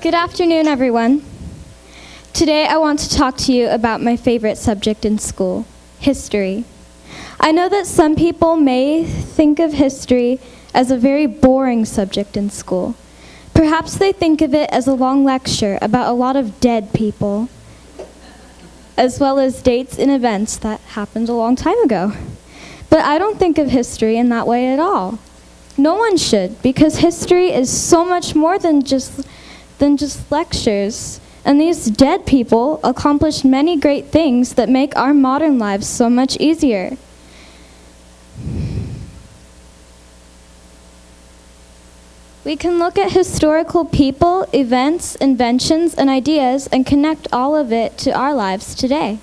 Good afternoon, everyone. Today I want to talk to you about my favorite subject in school, history. I know that some people may think of history as a very boring subject in school. Perhaps they think of it as a long lecture about a lot of dead people, as well as dates and events that happened a long time ago. But I don't think of history in that way at all. No one should, because history is so much more than just lectures. And these dead people accomplished many great things that make our modern lives so much easier. We can look at historical people, events, inventions, and ideas and connect all of it to our lives today.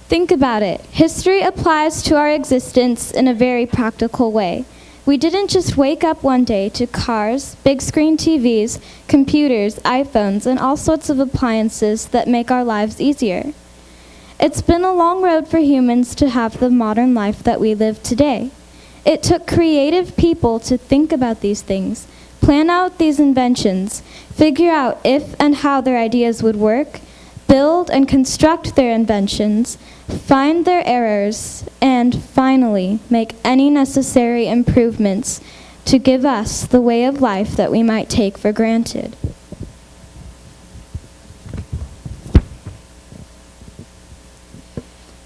Think about it. History applies to our existence in a very practical way. We didn't just wake up one day to cars, big screen TVs, computers, iPhones, and all sorts of appliances that make our lives easier. It's been a long road for humans to have the modern life that we live today. It took creative people to think about these things, plan out these inventions, figure out if and how their ideas would work, build and construct their inventions, find their errors, and finally make any necessary improvements to give us the way of life that we might take for granted.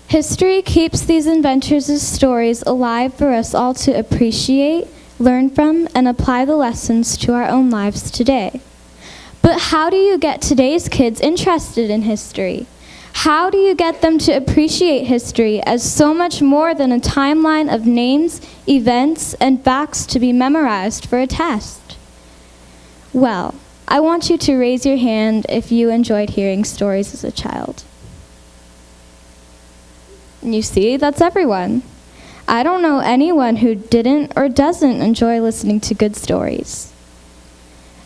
History keeps these inventors' stories alive for us all to appreciate, learn from, and apply the lessons to our own lives today. But how do you get today's kids interested in history? How do you get them to appreciate history as so much more than a timeline of names, events, and facts to be memorized for a test? Well, I want you to raise your hand if you enjoyed hearing stories as a child. You see, that's everyone. I don't know anyone who didn't or doesn't enjoy listening to good stories.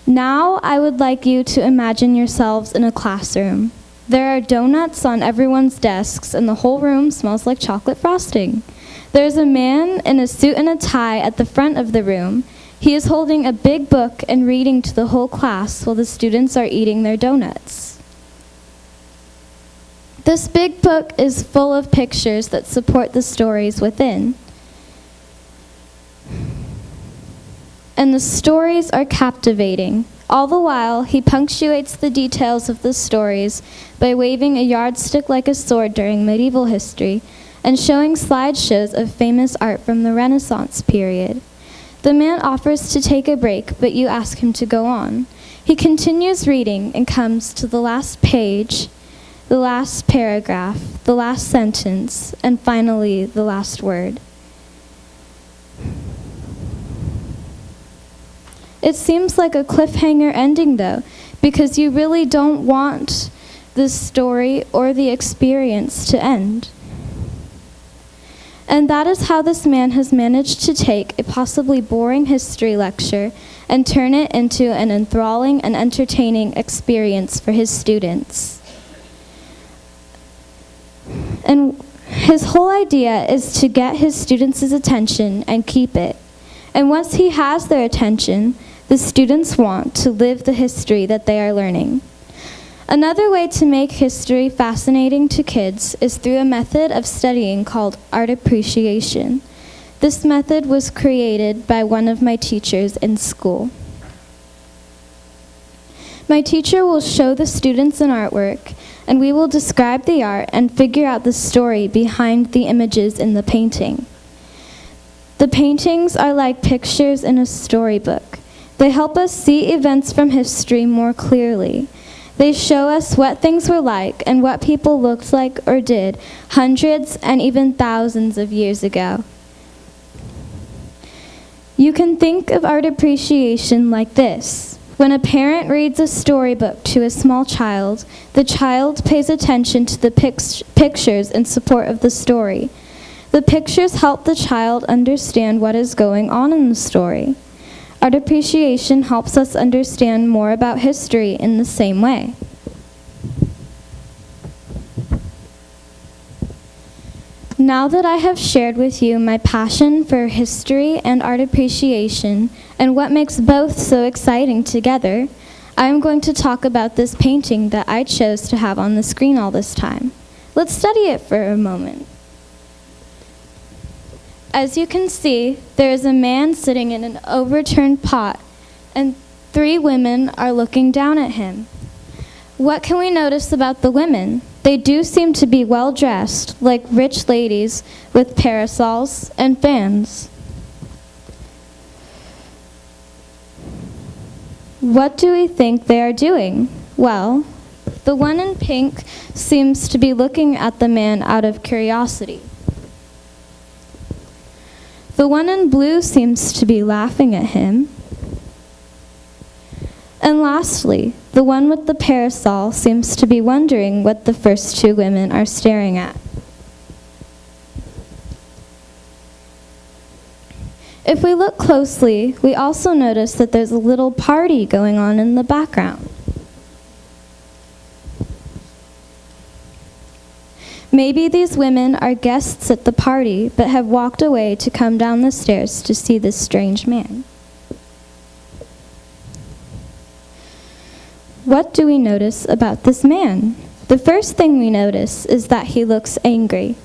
Now I would like you to imagine yourselves in a classroom. There are donuts on everyone's desks, and the whole room smells like chocolate frosting. There's a man in a suit and a tie at the front of the room. He is holding a big book and reading to the whole class while the students are eating their donuts. This big book is full of pictures that support the stories within. And the stories are captivating. All the while, he punctuates the details of the stories by waving a yardstick like a sword during medieval history and showing slideshows of famous art from the Renaissance period. The man offers to take a break, but you ask him to go on. He continues reading and comes to the last page, the last paragraph, the last sentence, and finally the last word. It seems like a cliffhanger ending, though, because you really don't want the story or the experience to end. And that is how this man has managed to take a possibly boring history lecture and turn it into an enthralling and entertaining experience for his students. And his whole idea is to get his students' attention and keep it. And once he has their attention, the students want to live the history that they are learning. Another way to make history fascinating to kids is through a method of studying called art appreciation. This method was created by one of my teachers in school. My teacher will show the students an artwork, and we will describe the art and figure out the story behind the images in the painting. The paintings are like pictures in a storybook. They help us see events from history more clearly. They show us what things were like and what people looked like or did hundreds and even thousands of years ago. You can think of art appreciation like this. When a parent reads a storybook to a small child, the child pays attention to the pictures in support of the story. The pictures help the child understand what is going on in the story. Art appreciation helps us understand more about history in the same way. Now that I have shared with you my passion for history and art appreciation and what makes both so exciting together, I'm going to talk about this painting that I chose to have on the screen all this time. Let's study it for a moment. As you can see, there is a man sitting in an overturned pot, and 3 women are looking down at him. What can we notice about the women? They do seem to be well dressed, like rich ladies with parasols and fans. What do we think they are doing? Well, the one in pink seems to be looking at the man out of curiosity. The one in blue seems to be laughing at him. And lastly, the one with the parasol seems to be wondering what the first 2 women are staring at. If we look closely, we also notice that there's a little party going on in the background. Maybe these women are guests at the party, but have walked away to come down the stairs to see this strange man. What do we notice about this man? The first thing we notice is that he looks angry.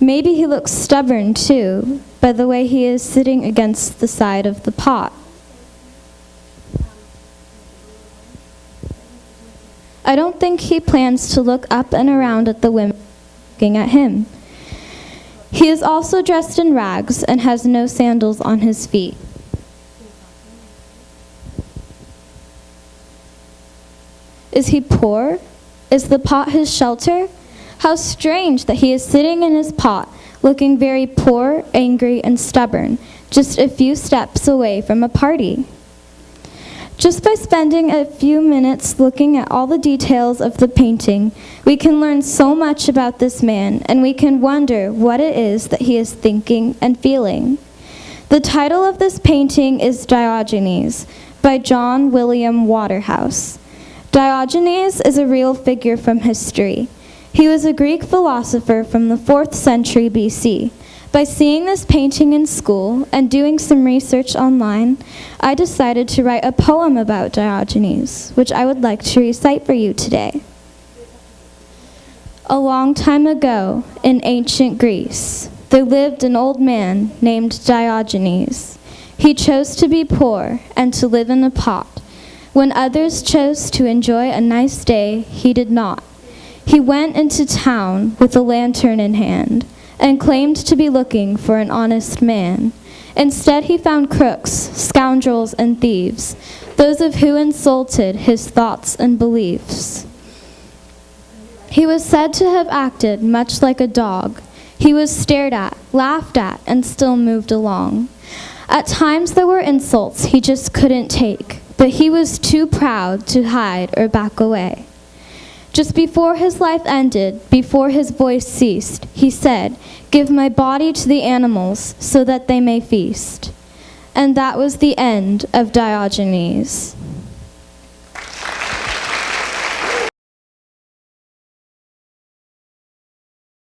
Maybe he looks stubborn too, by the way he is sitting against the side of the pot. I don't think he plans to look up and around at the women looking at him. He is also dressed in rags and has no sandals on his feet. Is he poor? Is the pot his shelter? How strange that he is sitting in his pot, looking very poor, angry, and stubborn, just a few steps away from a party. Just by spending a few minutes looking at all the details of the painting, we can learn so much about this man, and we can wonder what it is that he is thinking and feeling. The title of this painting is Diogenes by John William Waterhouse. Diogenes is a real figure from history. He was a Greek philosopher from the 4th century BC. By seeing this painting in school and doing some research online, I decided to write a poem about Diogenes, which I would like to recite for you today. A long time ago, in ancient Greece, there lived an old man named Diogenes. He chose to be poor and to live in a pot. When others chose to enjoy a nice day, he did not. He went into town with a lantern in hand and claimed to be looking for an honest man. Instead, he found crooks, scoundrels, and thieves, those of who insulted his thoughts and beliefs. He was said to have acted much like a dog. He was stared at, laughed at, and still moved along. At times there were insults he just couldn't take, but he was too proud to hide or back away. Just before his life ended, before his voice ceased, he said, "Give my body to the animals so that they may feast." And that was the end of Diogenes.